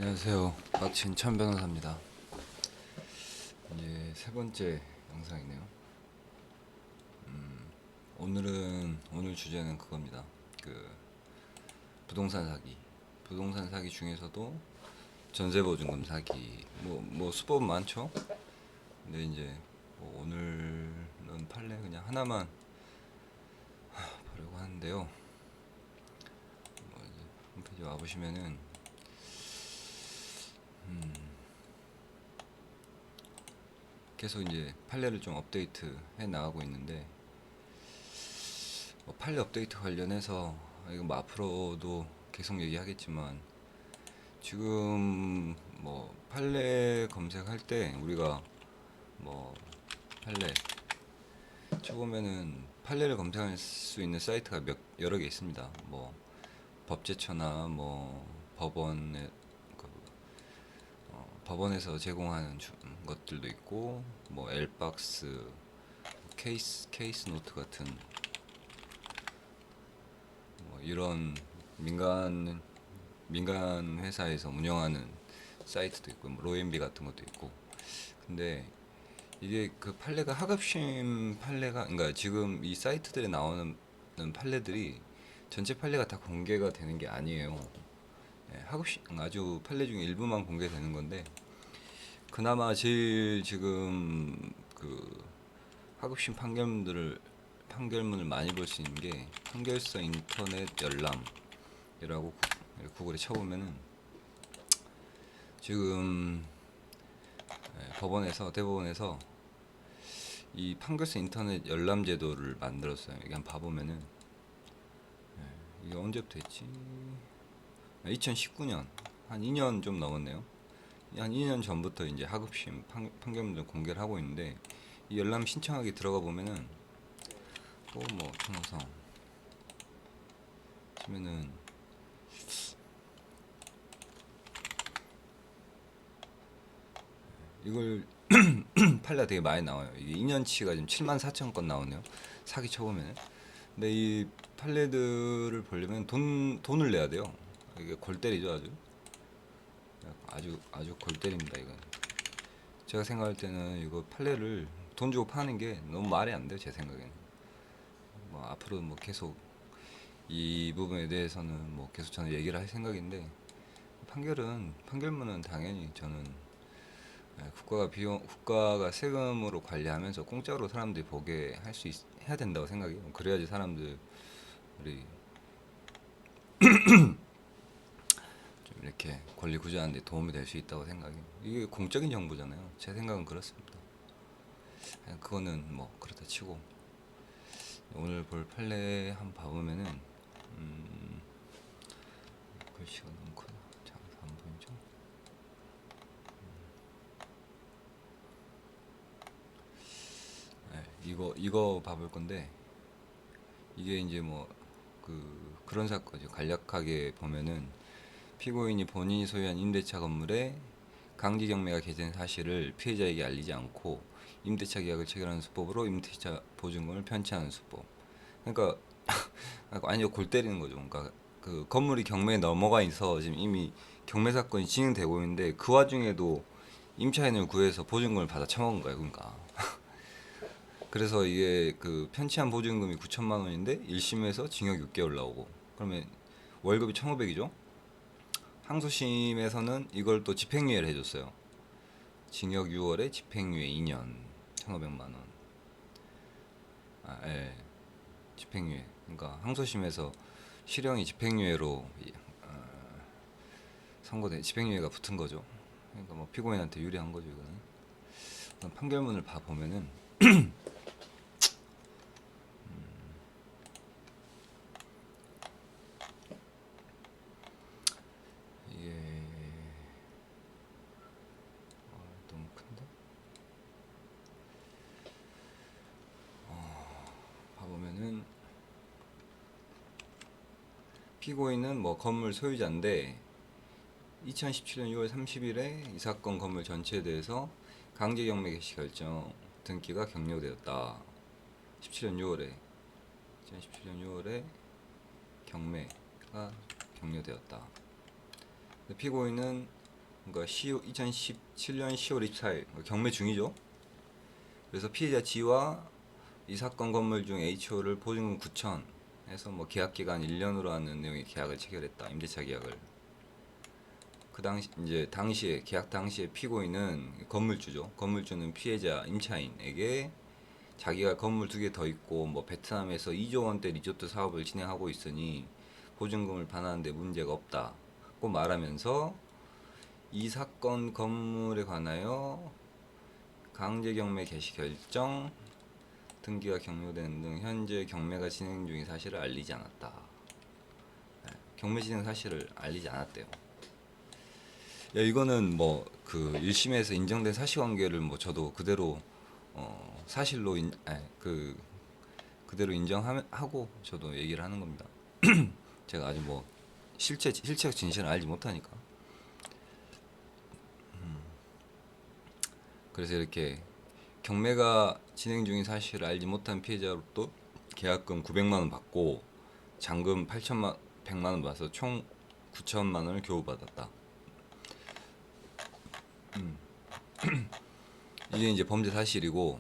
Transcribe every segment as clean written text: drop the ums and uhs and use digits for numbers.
안녕하세요. 박진천 변호사입니다. 이제 세 번째 영상이네요. 오늘 주제는 그겁니다. 그 부동산 사기. 부동산 사기 중에서도 전세보증금 사기. 뭐 수법 많죠. 근데 이제 뭐 오늘은 판례 그냥 하나만 보려고 하는데요. 뭐 이제 홈페이지 와 보시면은 계속 이제 판례를 좀 업데이트 해 나가고 있는데 판례 업데이트 관련해서 이거 뭐 앞으로도 계속 얘기하겠지만 지금 뭐 판례 검색할 때 우리가 뭐 판례 쳐보면은 판례를 검색할 수 있는 사이트가 여러 개 있습니다. 뭐 법제처나 뭐 법원에 그 법원에서 제공하는 것들도 있고 뭐 엘박스, 케이스 노트 같은 뭐 이런 민간 회사에서 운영하는 사이트도 있고 뭐 로엔비 같은 것도 있고. 근데 이게 그 판례가 하급심 판례가 그러니까 지금 이 사이트들에 나오는 판례들이 전체 판례가 다 공개가 되는 게 아니에요. 하급심 아주 판례 중에 일부만 공개되는 건데 그나마 제일 지금 그 하급심 판결문을 많이 볼 수 있는 게 판결서 인터넷 열람이라고 구글에 쳐보면은 지금 대법원에서 이 판결서 인터넷 열람 제도를 만들었어요. 이게 한번 봐보면은 이게 언제부터 했지? 2019년 한 2년 좀 넘었네요. 한 2년 전부터 이제 하급심 판결문을 공개를 하고 있는데 이 열람 신청하기 들어가 보면은 또 뭐 총성 치면은 이걸 판례가 되게 많이 나와요. 이게 2년치가 지금 7만 4천 건 나오네요. 사기 쳐보면. 근데 이 판례들을 보려면 돈을 내야 돼요. 이게 골 때리죠, 아주 골 때립니다, 이건. 제가 생각할 때는 이거 판례를 돈 주고 파는 게 너무 말이 안 돼요, 제 생각에는. 뭐 앞으로 뭐 계속 이 부분에 대해서는 뭐 계속 저는 얘기를 할 생각인데 판결문은 당연히 저는 국가가 세금으로 관리하면서 공짜로 사람들이 보게 해야 된다고 생각해요. 그래야지 사람들이 좀 이렇게 권리 구제하는 데 도움이 될 수 있다고 생각해요. 이게 공적인 정보잖아요. 제 생각은 그렇습니다. 그거는 뭐 그렇다 치고 오늘 볼 판례 한번 봐보면은 글씨가 너무 크다. 작아서 안 보이죠? 이거 봐볼 건데 이게 이제 뭐 그런 사건이죠. 간략하게 보면은 피고인이 본인이 소유한 임대차 건물에 강제 경매가 개시된 사실을 피해자에게 알리지 않고 임대차 계약을 체결하는 수법으로 임대차 보증금을 편취하는 수법. 그러니까 완전 골 때리는 거죠. 그러니까 그 건물이 경매에 넘어가 있어 지금 이미 경매 사건이 진행되고 있는데 그 와중에도 임차인을 구해서 보증금을 받아 처먹은 거예요. 그러니까 그래서 이게 그 편취한 보증금이 9천만 원인데 1심에서 징역 6개월 나오고 그러면 월급이 1,500이죠. 항소심에서는 이걸 또 집행유예를 해줬어요. 징역 6월에 집행유예 2년 1,500만 원. 예. 집행유예. 그러니까 항소심에서 실형이 집행유예로 집행유예가 붙은 거죠. 그러니까 뭐 피고인한테 유리한 거죠, 이거는. 판결문을 봐 보면은 이게 너무 큰데? 봐 보면은 피고인은 뭐 건물 소유자인데 2017년 6월 30일에 이 사건 건물 전체에 대해서 강제 경매 개시 결정 등기가 격려되었다. 17년 6월에 2017년 6월에 경매가 격려되었다. 피고인은 그러니까 2017년 10월 24일 경매 중이죠. 그래서 피해자 G와 이 사건 건물 중 H호를 보증금 9천 해서 뭐 계약 기간 1년으로 하는 내용의 계약을 체결했다. 임대차 계약을. 그 당시 이제 당시에 계약 당시에 피고인은 건물주죠. 건물주는 피해자 임차인에게 자기가 건물 2개 더 있고 뭐 베트남에서 2조 원대 리조트 사업을 진행하고 있으니 보증금을 반환하는데 문제가 없다고 말하면서 이 사건 건물에 관하여 강제 경매 개시 결정 등기가 경료되는 등 현재 경매가 진행 중인 사실을 알리지 않았다. 경매 진행 사실을 알리지 않았대요. 야, 이거는 뭐 그 1심에서 인정된 사실관계를 뭐 저도 그대로 사실로 그대로 인정하고 저도 얘기를 하는 겁니다. 제가 아직 뭐 실체 진실을 알지 못하니까. 그래서 이렇게 경매가 진행 중인 사실을 알지 못한 피해자로부터 계약금 900만 원 받고 잔금 100만 원 받아서 총 9천만 원을 교부받았다. 이게 이제 범죄 사실이고,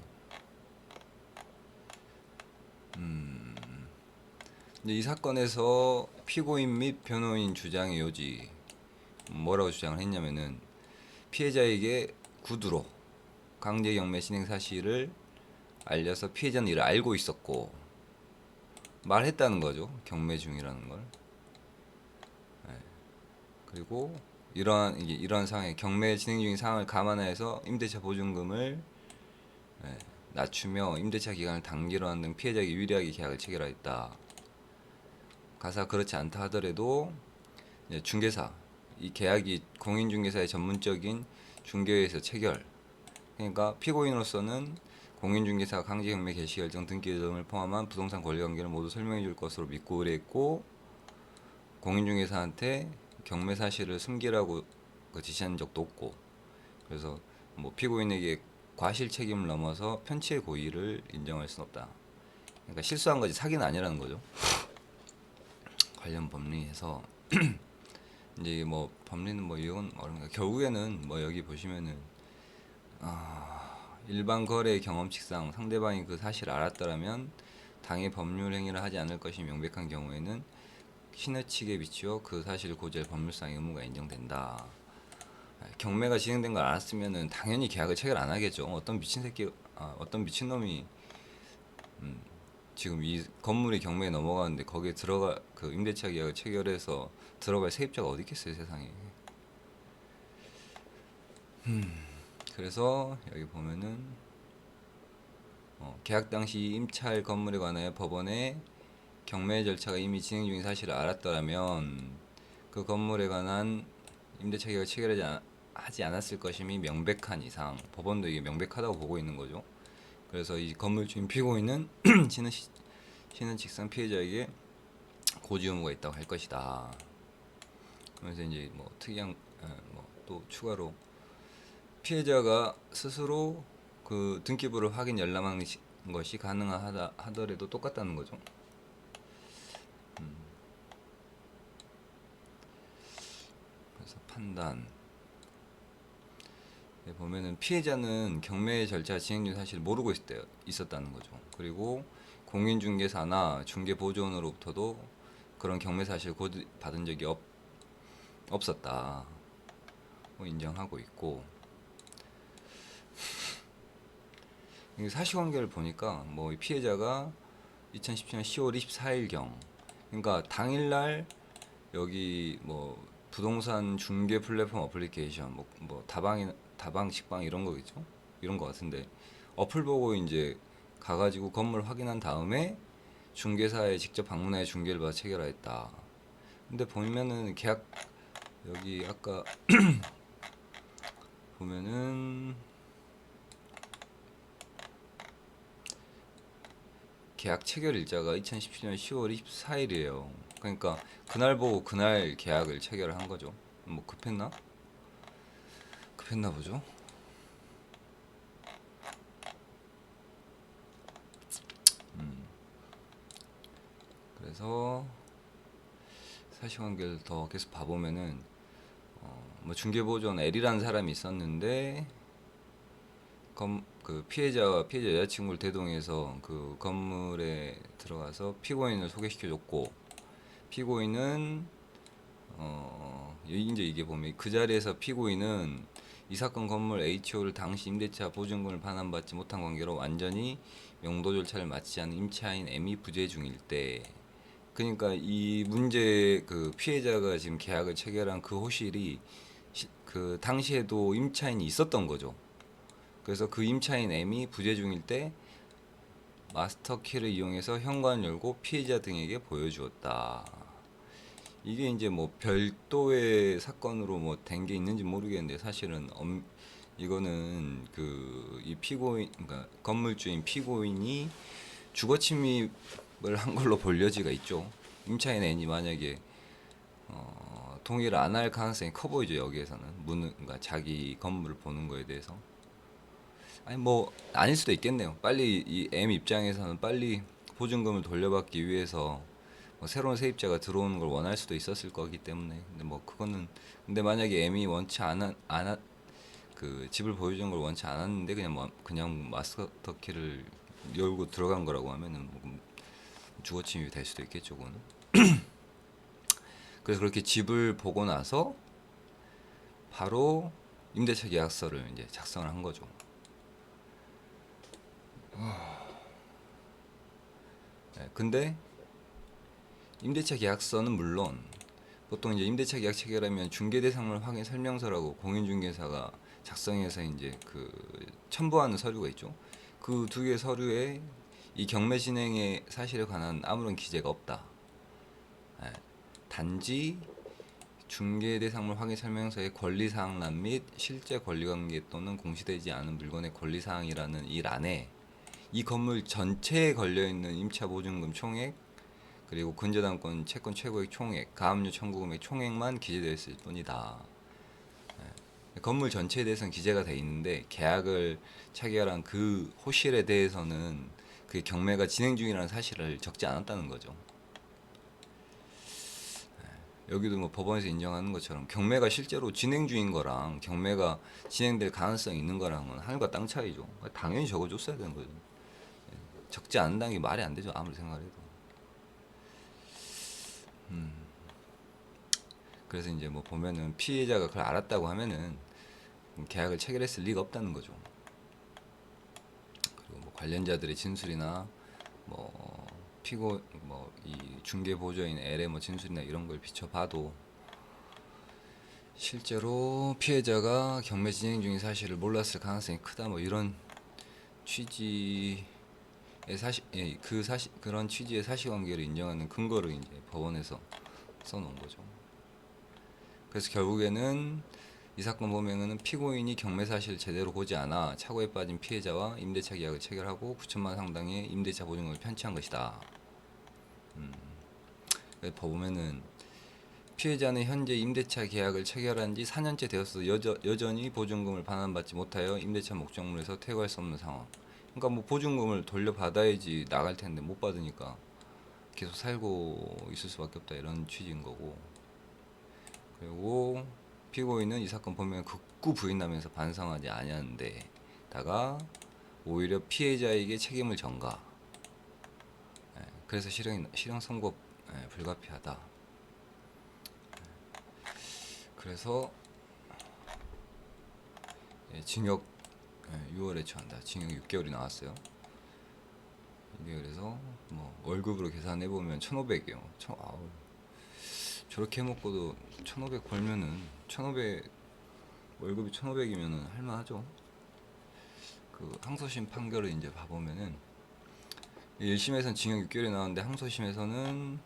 이제 이 사건에서 피고인 및 변호인 주장의 요지 뭐라고 주장을 했냐면은 피해자에게 구두로 강제 경매 진행 사실을 알려서 피해자는 이를 알고 있었고 말했다는 거죠. 경매 중이라는 걸. 그리고 이러한 상황에 경매 진행 중인 상황을 감안해서 임대차 보증금을 낮추며 임대차 기간을 단기로 하는 등 피해자에게 유리하게 계약을 체결하였다. 가사 그렇지 않다 하더라도 중개사, 이 계약이 공인중개사의 전문적인 중개회에서 체결. 그러니까 피고인으로서는 공인중개사가 강제경매 개시결정 등기 등을 포함한 부동산 권리관계를 모두 설명해 줄 것으로 믿고 의뢰했고 공인중개사한테 경매 사실을 숨기라고 지시한 적도 없고 그래서 뭐 피고인에게 과실 책임을 넘어서 편취의 고의를 인정할 수는 없다. 그러니까 실수한 거지 사기는 아니라는 거죠. 관련 법리에서 이제 뭐 법리는 뭐 이건 어려운가. 결국에는 뭐 여기 보시면은 일반 거래 경험칙상 상대방이 그 사실을 알았더라면 당해 법률 행위를 하지 않을 것이 명백한 경우에는 신의 측에 비추어 그 사실을 고지할 법률상 의무가 인정된다. 경매가 진행된 걸 알았으면은 당연히 계약을 체결 안 하겠죠. 어떤 미친놈이 지금 이 건물이 경매에 넘어가는데 거기에 그 임대차 계약을 체결해서 들어갈 세입자가 어디 있겠어요 세상에. 그래서 여기 보면은 계약 당시 임차할 건물에 관하여 법원에 경매 절차가 이미 진행 중인 사실을 알았더라면 그 건물에 관한 임대차 계약을 체결하지 않았을 것임이 명백한 이상 법원도 이게 명백하다고 보고 있는 거죠. 그래서 이 건물 주인 피고인은 신은 직상 피해자에게 고지 의무가 있다고 할 것이다. 그래서 이제 뭐 특이한 뭐 또 추가로 피해자가 스스로 그 등기부를 확인 열람하는 것이 가능하다 하더라도 똑같다는 거죠. 그래서 판단 보면은 피해자는 경매 절차 진행 중 사실 모르고 있었다는 거죠. 그리고 공인중개사나 중개보조원으로부터도 그런 경매 사실 받은 적이 없었다. 인정하고 있고 사실관계를 보니까 뭐 피해자가 2017년 10월 24일경 그러니까 당일날 여기 뭐 부동산 중개 플랫폼 어플리케이션 뭐 다방 식빵 이런 거겠죠. 이런 거 같은데 어플 보고 이제 가가지고 건물 확인한 다음에 중개사에 직접 방문해 중개를 받아 체결하였다. 근데 보면은 계약 여기 아까 보면은 계약 체결 일자가 2017년 10월 24일이에요. 그러니까 그날 보고 그날 계약을 체결을 한 거죠. 뭐 급했나? 급했나 보죠. 그래서 사실관계를 더 계속 봐보면은 뭐 중개보조원 L이라는 사람이 있었는데 그 피해자와 피해자 여자친구를 대동해서 그 건물에 들어가서 피고인을 소개시켜줬고, 피고인은 이제 이게 보면 그 자리에서 피고인은 이 사건 건물 HO를 당시 임대차 보증금을 반환받지 못한 관계로 완전히 명도 절차를 마치지 않은 임차인 M이 부재 중일 때, 그러니까 이 문제 그 피해자가 지금 계약을 체결한 그 호실이 그 당시에도 임차인이 있었던 거죠. 그래서 그 임차인 M이 부재 중일 때 마스터 키를 이용해서 현관을 열고 피해자 등에게 보여주었다. 이게 이제 뭐 별도의 사건으로 뭐 된 게 있는지 모르겠는데, 사실은 이거는 그 이 피고인, 그러니까 건물주인 피고인이 주거 침입을 한 걸로 볼 여지가 있죠. 임차인 N이 만약에 동의를 안 할 가능성이 커 보이죠. 여기에서는 그러니까 자기 건물을 보는 거에 대해서. 아니 뭐 아닐 수도 있겠네요. 빨리 이 M 입장에서는 빨리 보증금을 돌려받기 위해서 뭐 새로운 세입자가 들어오는 걸 원할 수도 있었을 거기 때문에. 근데 뭐 그거는, 근데 만약에 M이 원치 그 집을 보여주는 걸 원치 않았는데 그냥 마스터 키를 열고 들어간 거라고 하면은 뭐 주거 침입이 될 수도 있겠죠, 그거는. 그래서 그렇게 집을 보고 나서 바로 임대차 계약서를 이제 작성을 한 거죠. 네, 근데 임대차 계약서는 물론, 보통 이제 임대차 계약 체결하면 중개대상물 확인 설명서라고 공인중개사가 작성해서 이제 그 첨부하는 서류가 있죠. 그 두 개 서류에 이 경매 진행의 사실에 관한 아무런 기재가 없다. 예, 단지 중개대상물 확인 설명서의 권리사항란 및 실제 권리관계 또는 공시되지 않은 물건의 권리사항이라는 이 란에 이 건물 전체에 걸려있는 임차보증금 총액, 그리고 근저당권 채권 최고액 총액, 가압류 청구금액 총액만 기재되어 있을 뿐이다. 건물 전체에 대해서는 기재가 돼 있는데 계약을 체결한 그 호실에 대해서는 그 경매가 진행 중이라는 사실을 적지 않았다는 거죠. 여기도 뭐 법원에서 인정하는 것처럼 경매가 실제로 진행 중인 거랑 경매가 진행될 가능성이 있는 거랑은 하늘과 땅 차이죠. 당연히 적어줬어야 되는 거죠. 적지 않는다는 게 말이 안 되죠. 아무리 생각해도. 그래서 이제 뭐 보면은 피해자가 그걸 알았다고 하면은 계약을 체결했을 리가 없다는 거죠. 그리고 뭐 관련자들의 진술이나 뭐 피고 뭐 이 중개 보조인 L의 뭐 진술이나 이런 걸 비춰봐도 실제로 피해자가 경매 진행 중인 사실을 몰랐을 가능성이 크다, 뭐 이런 취지의 그런 취지의 사실관계를 인정하는 근거를 이제 법원에서 써놓은 거죠. 그래서 결국에는 이 사건 범행은 피고인이 경매 사실을 제대로 보지 않아 착오에 빠진 피해자와 임대차 계약을 체결하고 9천만 원 상당의 임대차 보증금을 편취한 것이다. 보면은 피해자는 현재 임대차 계약을 체결한 지 4년째 되었어 여전히 보증금을 반환받지 못하여 임대차 목적물에서 퇴거할 수 없는 상황. 그러니까 뭐 보증금을 돌려받아야지 나갈 텐데 못 받으니까 계속 살고 있을 수밖에 없다, 이런 취지인 거고. 그리고 피고인은 이 사건 범행을 극구 부인하면서 반성하지 아니하는데 다가 오히려 피해자에게 책임을 전가. 그래서 실형 선고 불가피하다. 그래서 징역 6월에 처한다. 징역 6개월이 나왔어요. 이게 그래서 뭐 월급으로 계산해 보면 1,500이요. 저렇게 먹고도 1,500 벌면은 1,500 월급이 1,500이면은 할만하죠. 그 항소심 판결을 이제 봐보면은 1심에서는 징역 6개월이 나왔는데 항소심에서는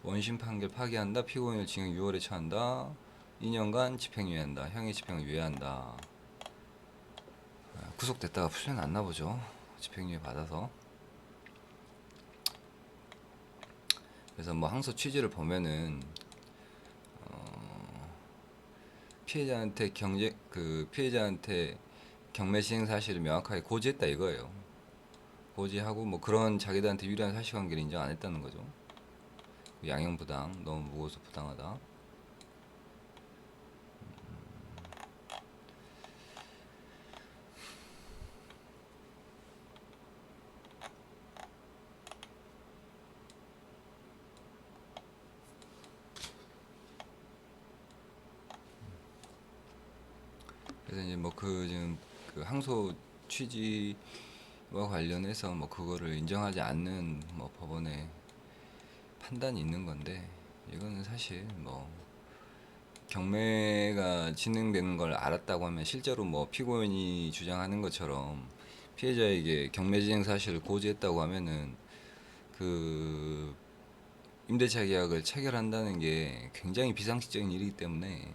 원심 판결 파기한다. 피고인을 징역 6월에 처한다. 2년간 집행유예한다. 형의 집행을 유예한다. 구속됐다가 풀려났나 보죠. 집행유예 받아서. 그래서 뭐 항소 취지를 보면은 피해자한테 피해자한테 경매 시행 사실을 명확하게 고지했다 이거예요. 고지하고 뭐 그런 자기들한테 유리한 사실관계를 인정 안 했다는 거죠. 양형부당 너무 무거워서 부당하다. 그래서 이제 뭐 그 지금 그 항소 취지와 관련해서 뭐 그거를 인정하지 않는 뭐 법원의 판단이 있는 건데, 이거는 사실 뭐 경매가 진행되는 걸 알았다고 하면 실제로 뭐 피고인이 주장하는 것처럼 피해자에게 경매 진행 사실을 고지했다고 하면은 그 임대차 계약을 체결한다는 게 굉장히 비상식적인 일이기 때문에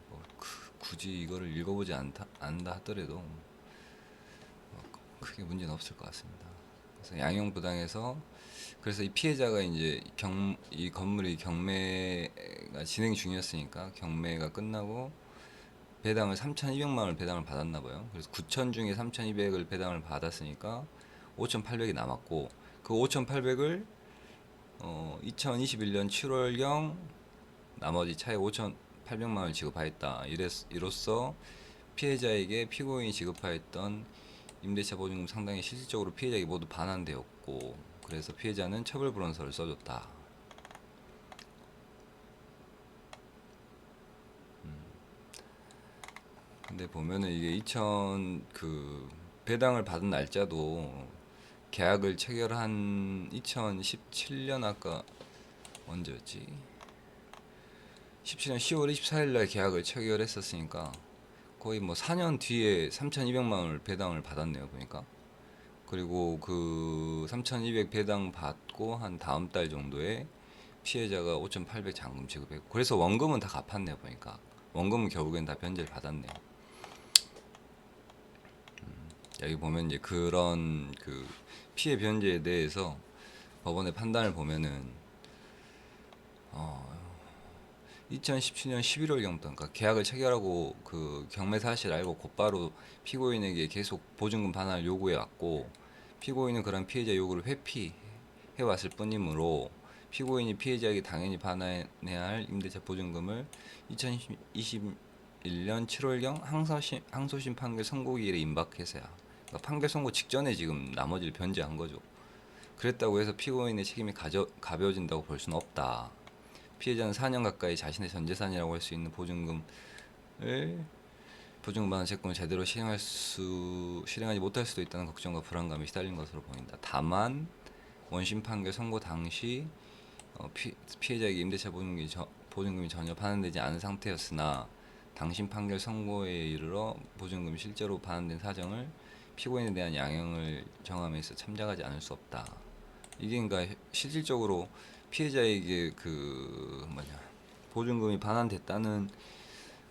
뭐 굳이 이거를 읽어보지 않다 하더라도 크게 문제는 없을 것 같습니다. 그래서 양형부당해서, 그래서 이 피해자가 이제 이 건물이 경매가 진행 중이었으니까 경매가 끝나고 배당을 3,200만 원을 배당을 받았나 봐요. 그래서 9천 중에 3,200을 배당을 받았으니까 5,800이 남았고, 그 5,800을 2021년 7월경 나머지 차액 5,800만 원을 지급하였다. 이로써 피해자에게 피고인이 지급하였던 임대차 보증금 상당히 실질적으로 피해자에게 모두 반환되었고, 그래서 피해자는 처벌불원서를 써줬다. 근데 보면은 이게 2000 그 배당을 받은 날짜도 계약을 체결한 2017년 아까 언제였지? 17년 10월 24일 날 계약을 체결했었으니까 거의 뭐 4년 뒤에 3,200만 원을 배당을 받았네요, 보니까. 그리고 그 3,200 배당 받고 한 다음 달 정도에 피해자가 5,800 잔금 지급했고, 그래서 원금은 다 갚았네요, 보니까. 원금은 결국엔 다 변제를 받았네요. 여기 보면 이제 그런 그 피해 변제에 대해서 법원의 판단을 보면은 2017년 11월경부터, 그러니까 계약을 체결하고 그 경매 사실 알고 곧바로 피고인에게 계속 보증금 반환을 요구해 왔고, 피고인은 그런 피해자 요구를 회피해 왔을 뿐이므로 피고인이 피해자에게 당연히 반환해야 할 임대차 보증금을 2021년 7월경 항소심 판결 선고기일에 임박해서야, 그러니까 판결 선고 직전에 지금 나머지를 변제한 거죠. 그랬다고 해서 피고인의 책임이 가벼워진다고 볼 수는 없다. 피해자는 4년 가까이 자신의 전 재산이라고 할 수 있는 보증금 반환 채권을 제대로 실행하지 못할 수도 있다는 걱정과 불안감이 시달린 것으로 보인다. 다만 원심 판결 선고 당시 피해자에게 임대차 보증금이 전혀 반환되지 않은 상태였으나 당심 판결 선고에 이르러 보증금이 실제로 반환된 사정을 피고인에 대한 양형을 정함에 있어 참작하지 않을 수 없다. 이게 그러니까 실질적으로 피해자에게 보증금이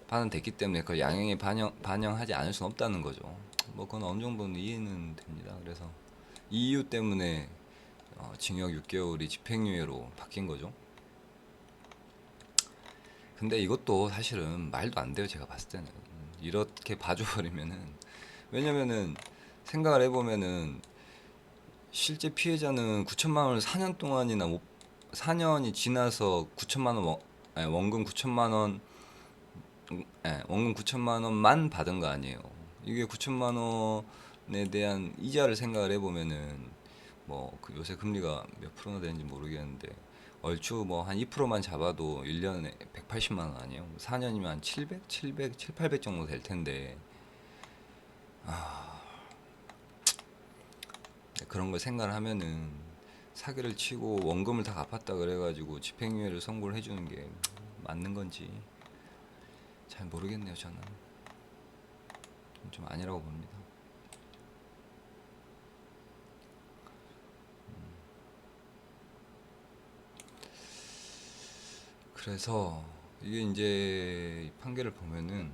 반환됐기 때문에 그걸 양형에 반영하지 않을 수는 없다는 거죠. 뭐 그건 어느 정도는 이해는 됩니다. 그래서 이 이유 때문에 징역 6개월이 집행유예로 바뀐 거죠. 근데 이것도 사실은 말도 안 돼요. 제가 봤을 때는 이렇게 봐줘버리면은, 왜냐면은 생각을 해보면은 실제 피해자는 9천만 원을 4년 동안이나 4년이 지나서 9천만 원 원금 9천만 원 원금 9천만 원만 받은 거 아니에요. 이게 9천만 원에 대한 이자를 생각을 해보면은 뭐그 요새 금리가 몇 프로나 되는지 모르겠는데 얼추 뭐 한 2%만 잡아도 1년에 180만 원 아니에요. 4년이면 한 700, 800 정도 될 텐데, 그런 걸 생각을 하면은 사기를 치고 원금을 다 갚았다 그래가지고 집행유예를 선고를 해주는 게 맞는 건지 잘 모르겠네요. 저는 좀 아니라고 봅니다. 그래서 이게 이제 판결을 보면은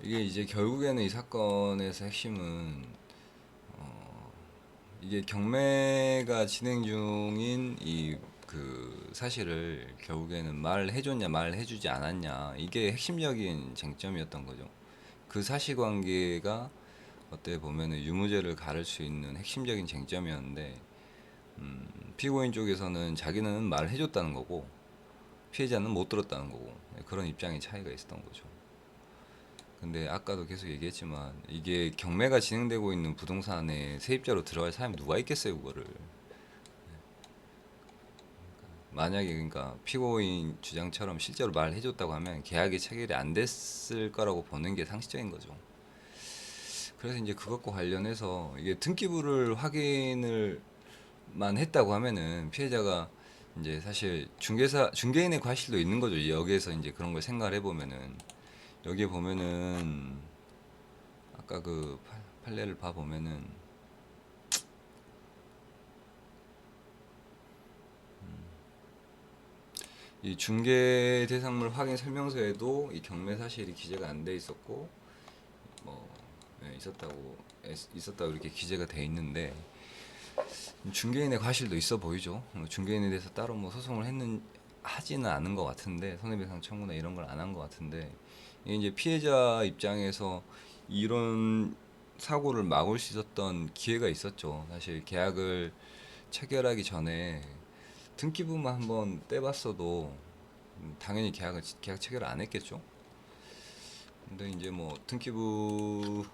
이게 이제 결국에는 이 사건에서 핵심은 이게 경매가 진행 중인 이 그 사실을 결국에는 말을 해줬냐 말을 해주지 않았냐, 이게 핵심적인 쟁점이었던 거죠. 그 사실관계가 어떻게 보면은 유무죄를 가를 수 있는 핵심적인 쟁점이었는데, 피고인 쪽에서는 자기는 말을 해줬다는 거고 피해자는 못 들었다는 거고, 그런 입장의 차이가 있었던 거죠. 근데 아까도 계속 얘기했지만 이게 경매가 진행되고 있는 부동산에 세입자로 들어갈 사람이 누가 있겠어요, 그거를. 만약에 그러니까 피고인 주장처럼 실제로 말을 해줬다고 하면 계약이 체결이 안 됐을 거라고 보는 게 상식적인 거죠. 그래서 이제 그것과 관련해서 이게 등기부를 확인을 만 했다고 하면은 피해자가 이제 사실 중개인의 과실도 있는 거죠. 여기에서 이제 그런 걸 생각을 해보면은, 여기에 보면은 아까 그 판례를 봐 보면은 이 중개 대상물 확인 설명서에도 이 경매 사실이 기재가 안 돼 있었고, 뭐 있었다고 이렇게 기재가 돼 있는데, 중개인의 과실도 있어 보이죠. 중개인에 대해서 따로 뭐 소송을 하지는 않은 것 같은데, 손해배상 청구나 이런 걸 안 한 것 같은데, 이게 이제 피해자 입장에서 이런 사고를 막을 수 있었던 기회가 있었죠. 사실 계약을 체결하기 전에 등기부만 한번 떼봤어도 당연히 계약 체결을 안 했겠죠. 근데 이제 뭐 등기부를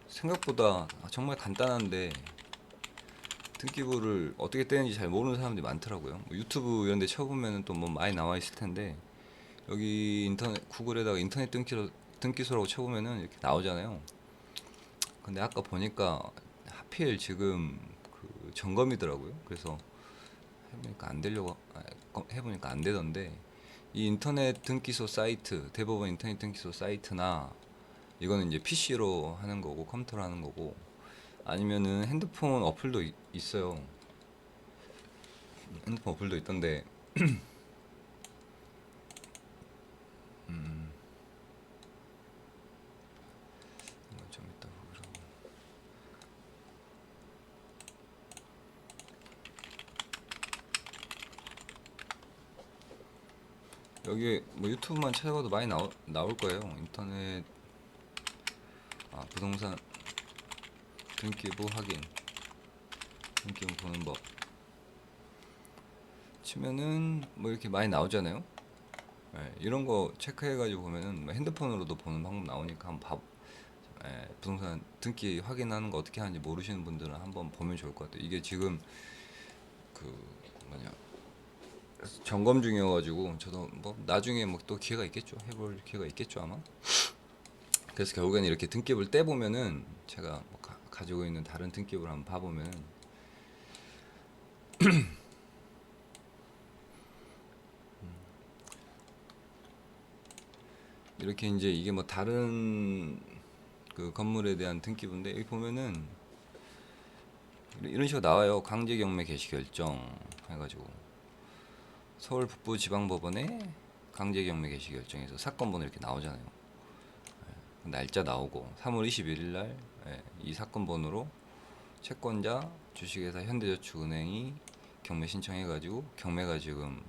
생각보다 정말 간단한데 등기부를 어떻게 떼는지 잘 모르는 사람들이 많더라고요. 뭐 유튜브 이런 데 쳐보면 또 뭐 많이 나와 있을 텐데, 여기 인터넷 구글에다가 인터넷 등기소라고 쳐보면은 이렇게 나오잖아요. 근데 아까 보니까 하필 지금 그 점검이더라고요. 그래서 해보니까 안 되던데, 이 인터넷 등기소 사이트, 대법원 인터넷 등기소 사이트나, 이거는 이제 PC로 하는 거고 컴퓨터로 하는 거고, 아니면은 핸드폰 어플도 있어요. 핸드폰 어플도 있던데, 좀 이따 보기로. 여기 뭐 유튜브만 찾아봐도 많이 나올 거예요. 인터넷 부동산 등기부 확인, 등기부 보는 법 치면은 뭐 이렇게 많이 나오잖아요. 예, 이런 거 체크해가지고 보면은 뭐 핸드폰으로도 보는 방법 나오니까 한번 부동산 등기 확인하는 거 어떻게 하는지 모르시는 분들은 한번 보면 좋을 것 같아요. 이게 지금 그 뭐냐 점검 중이어가지고 저도 뭐 나중에 뭐 또 기회가 있겠죠. 해볼 기회가 있겠죠 아마. 그래서 결국에는 이렇게 등기부를 떼보면은, 제가 뭐 가지고 있는 다른 등기부를 한번 봐보면은 이렇게 이제 이게 뭐 다른 그 건물에 대한 등기부인데, 여기 보면은 이런 식으로 나와요. 강제경매 개시 결정 해가지고 서울 북부지방법원의 강제경매 개시 결정에서 사건 번호 이렇게 나오잖아요. 날짜 나오고 3월 21일 날 이 사건 번호로 채권자 주식회사 현대저축은행이 경매 신청해가지고 경매가 지금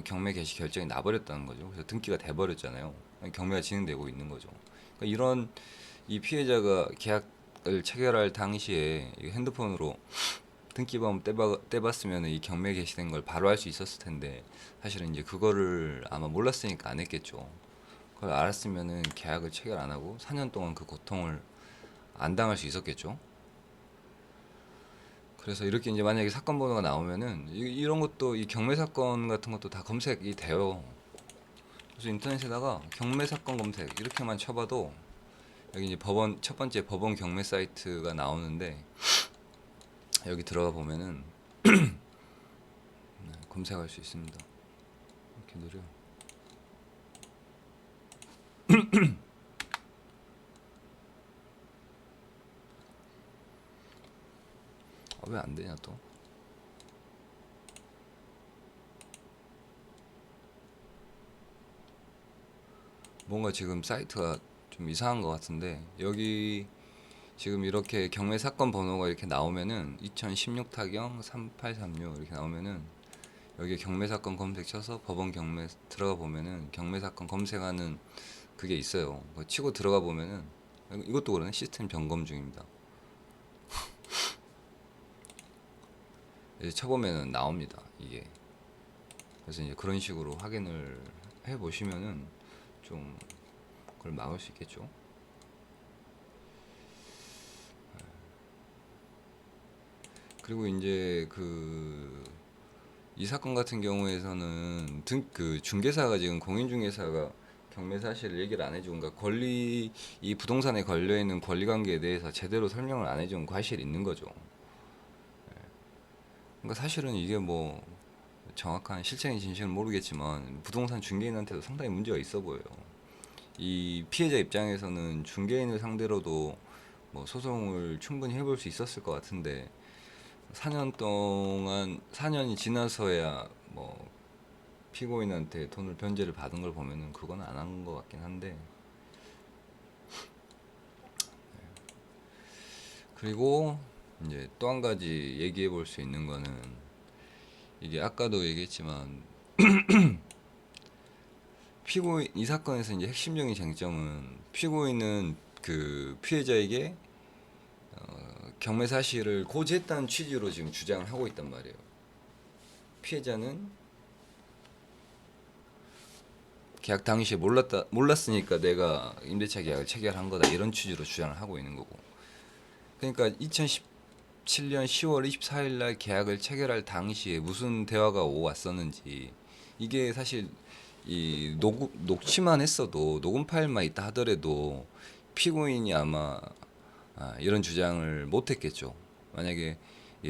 경매 개시 결정이 나버렸다는 거죠. 그래서 등기가 돼버렸잖아요. 경매가 진행되고 있는 거죠. 그러니까 이런 이 피해자가 계약을 체결할 당시에 핸드폰으로 등기범 떼봤으면 이 경매 개시된 걸 바로 할 수 있었을 텐데, 사실은 이제 그거를 아마 몰랐으니까 안 했겠죠. 그걸 알았으면은 계약을 체결 안 하고 4년 동안 그 고통을 안 당할 수 있었겠죠. 그래서 이렇게 이제 만약에 사건 번호가 나오면은 이런 것도, 이 경매 사건 같은 것도 다 검색이 돼요. 그래서 인터넷에다가 경매 사건 검색 이렇게만 쳐봐도 여기 이제 법원 첫 번째 법원 경매 사이트가 나오는데, 여기 들어가 보면은 검색할 수 있습니다. 이렇게 느려. 왜 안 되냐 또? 뭔가 지금 사이트가 좀 이상한 것 같은데, 여기 지금 이렇게 경매 사건 번호가 이렇게 나오면은 2016 타경 3836 이렇게 나오면은, 여기 경매 사건 검색 쳐서 법원 경매 들어가 보면은 경매 사건 검색하는 그게 있어요. 그거 치고 들어가 보면은 이것도 그러네. 시스템 점검 중입니다. 이제 쳐보면은 나옵니다. 이게. 그래서 이제 그런 식으로 확인을 해 보시면은 좀 그걸 막을 수 있겠죠. 그리고 이제 이 사건 같은 경우에서는 그 중개사가 지금 공인중개사가 경매 사실을 얘기를 안 해주고, 그러니까 이 부동산에 걸려 있는 권리 관계에 대해서 제대로 설명을 안 해준 과실이 있는 거죠. 그러니까 사실은 이게 뭐 정확한 실체인 진실은 모르겠지만 부동산 중개인한테도 상당히 문제가 있어 보여요. 이 피해자 입장에서는 중개인을 상대로도 뭐 소송을 충분히 해볼 수 있었을 것 같은데 4년이 지나서야 뭐 피고인한테 돈을 변제를 받은 걸 보면은 그건 안 한 것 같긴 한데. 그리고 이제 또 한 가지 얘기해 볼 수 있는 거는, 이게 아까도 얘기했지만 이 사건에서 이제 핵심적인 쟁점은 피고인은 그 피해자에게 경매 사실을 고지했다는 취지로 지금 주장을 하고 있단 말이에요. 피해자는 계약 당시에 몰랐으니까 내가 임대차 계약을 체결한 거다, 이런 취지로 주장을 하고 있는 거고. 그러니까 2017년 10월 24일 날 계약을 체결할 당시에 무슨 대화가 오왔었는지, 이게 사실 이 녹취만 했어도, 녹음 파일만 있다 하더라도 피고인이 아마 이런 주장을 못했겠죠. 만약에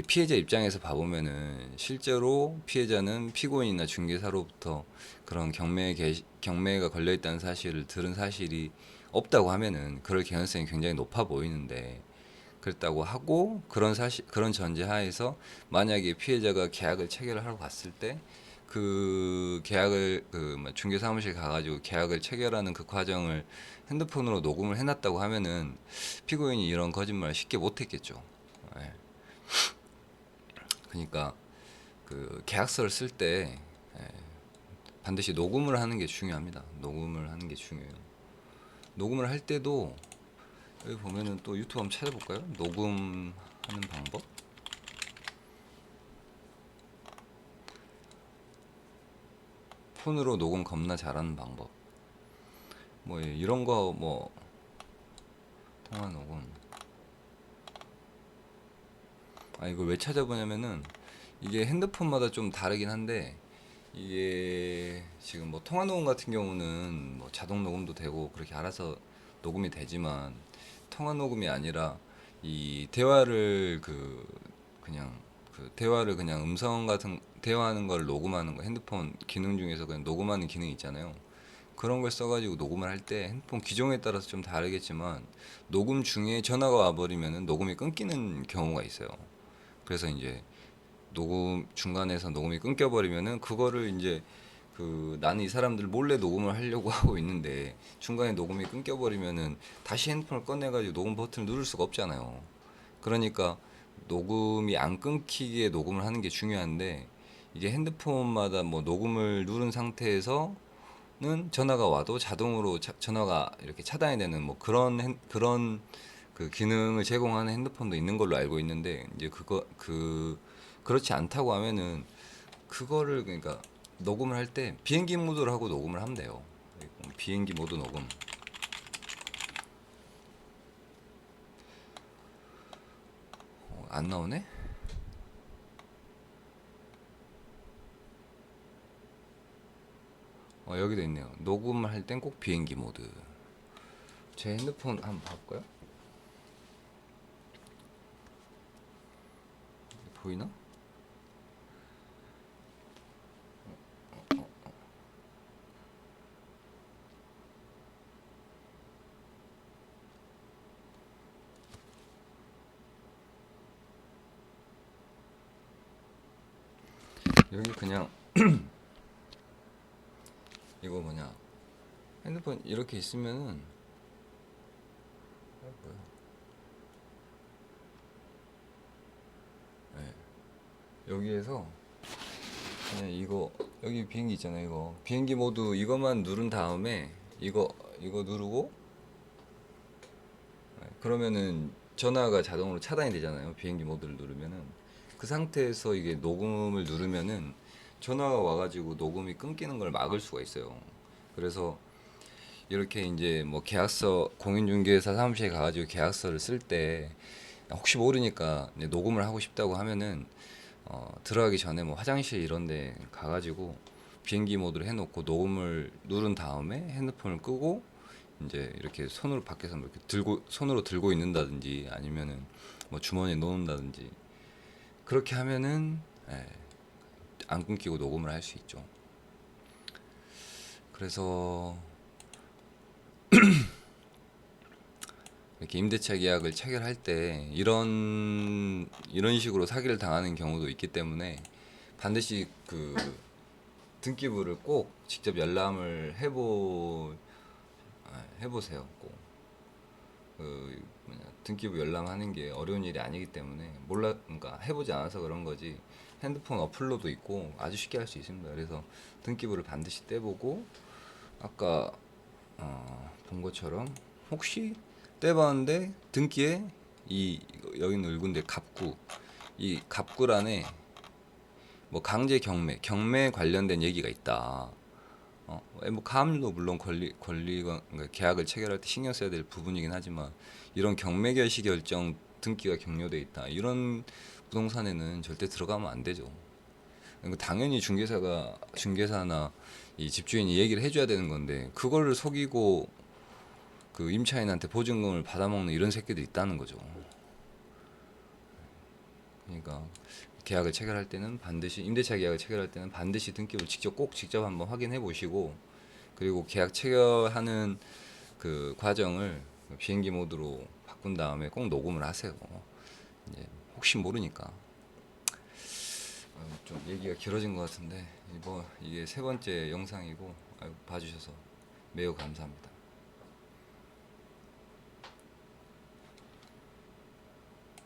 피해자 입장에서 봐보면은 실제로 피해자는 피고인이나 중개사로부터 그런 경매가 걸려있다는 사실을 들은 사실이 없다고 하면은 그럴 개연성이 굉장히 높아 보이는데, 그랬다고 하고 그런 전제하에서 만약에 피해자가 계약을 체결을 하러 갔을 때 그 계약을 중개 사무실 가가지고 계약을 체결하는 그 과정을 핸드폰으로 녹음을 해놨다고 하면은 피고인이 이런 거짓말을 쉽게 못했겠죠. 예. 그러니까 그 계약서를 쓸 때 반드시 녹음을 하는 게 중요합니다. 녹음을 하는 게 중요해요. 녹음을 할 때도 여기 보면은 또 유튜브 한번 찾아볼까요? 녹음하는 방법? 폰으로 녹음 겁나 잘하는 방법. 뭐 이런 거, 뭐 통화 녹음. 이걸 왜 찾아보냐면은 이게 핸드폰마다 좀 다르긴 한데, 이게 지금 뭐 통화 녹음 같은 경우는 뭐 자동 녹음도 되고 그렇게 알아서 녹음이 되지만, 통화 녹음이 아니라 이 대화를 대화를 그냥 음성 같은 대화하는 걸 녹음하는 거, 핸드폰 기능 중에서 그냥 녹음하는 기능이 있잖아요. 그런 걸 써가지고 녹음을 할 때 핸드폰 기종에 따라서 좀 다르겠지만 녹음 중에 전화가 와버리면은 녹음이 끊기는 경우가 있어요. 그래서 이제 녹음 중간에서 녹음이 끊겨버리면은 그거를 이제 나는 이 사람들 몰래 녹음을 하려고 하고 있는데 중간에 녹음이 끊겨버리면은 다시 핸드폰을 꺼내가지고 녹음 버튼을 누를 수가 없잖아요. 그러니까 녹음이 안 끊기게 녹음을 하는 게 중요한데, 이게 핸드폰마다 뭐 녹음을 누른 상태에서는 전화가 와도 자동으로 전화가 이렇게 차단이 되는 뭐 그런 그 기능을 제공하는 핸드폰도 있는 걸로 알고 있는데, 이제 그렇지 않다고 하면은 그거를, 그러니까 녹음을 할 때 비행기 모드로 하고 녹음을 하면 돼요. 비행기 모드 녹음. 안 나오네? 여기도 있네요. 녹음을 할 땐 꼭 비행기 모드. 제 핸드폰 한번 봐볼까요? 보이나? 여기 그냥 이거 뭐냐, 핸드폰 이렇게 있으면은 뭐야? 여기에서 그냥 이거, 여기 비행기 있잖아요. 이거 비행기 모드 이거만 누른 다음에 이거 누르고 그러면은 전화가 자동으로 차단이 되잖아요. 비행기 모드를 누르면은 그 상태에서 이게 녹음을 누르면은 전화가 와가지고 녹음이 끊기는 걸 막을 수가 있어요. 그래서 이렇게 이제 뭐 계약서 공인중개사 사무실에 가가지고 계약서를 쓸 때 혹시 모르니까 이제 녹음을 하고 싶다고 하면은 들어가기 전에 뭐 화장실 이런데 가가지고 비행기 모드로 해놓고 녹음을 누른 다음에 핸드폰을 끄고 이제 이렇게 손으로 밖에서 뭐 이렇게 들고 손으로 들고 있는다든지 아니면은 뭐 주머니에 넣는다든지 그렇게 하면은 예, 안 끊기고 녹음을 할 수 있죠. 그래서 이렇게 임대차 계약을 체결할 때 이런 식으로 사기를 당하는 경우도 있기 때문에 반드시 그 등기부를 꼭 직접 열람을 해보세요. 꼭. 등기부 열람하는 게 어려운 일이 아니기 때문에 그러니까 해보지 않아서 그런 거지. 핸드폰 어플로도 있고 아주 쉽게 할 수 있습니다. 그래서 등기부를 반드시 떼보고 아까 본 것처럼 혹시 떼봤는데 등기에 이 여기 늙은데 갑구 이 갑구란에 뭐 강제 경매 관련된 얘기가 있다. 뭐 가압류도 물론 권리가 그러니까 계약을 체결할 때 신경 써야 될 부분이긴 하지만 이런 경매 결시 결정 등기가 경료돼 있다. 이런 부동산에는 절대 들어가면 안 되죠. 그러니까 당연히 중개사나 이 집주인이 얘기를 해줘야 되는 건데 그거를 속이고 그 임차인한테 보증금을 받아먹는 이런 새끼들이 있다는 거죠. 그러니까 계약을 체결할 때는 반드시 임대차 계약을 체결할 때는 반드시 등기부를 직접 한번 확인해 보시고 그리고 계약 체결하는 그 과정을 비행기 모드로 바꾼 다음에 꼭 녹음을 하세요. 이제 혹시 모르니까. 좀 얘기가 길어진 것 같은데 이게 세 번째 영상이고 봐주셔서 매우 감사합니다.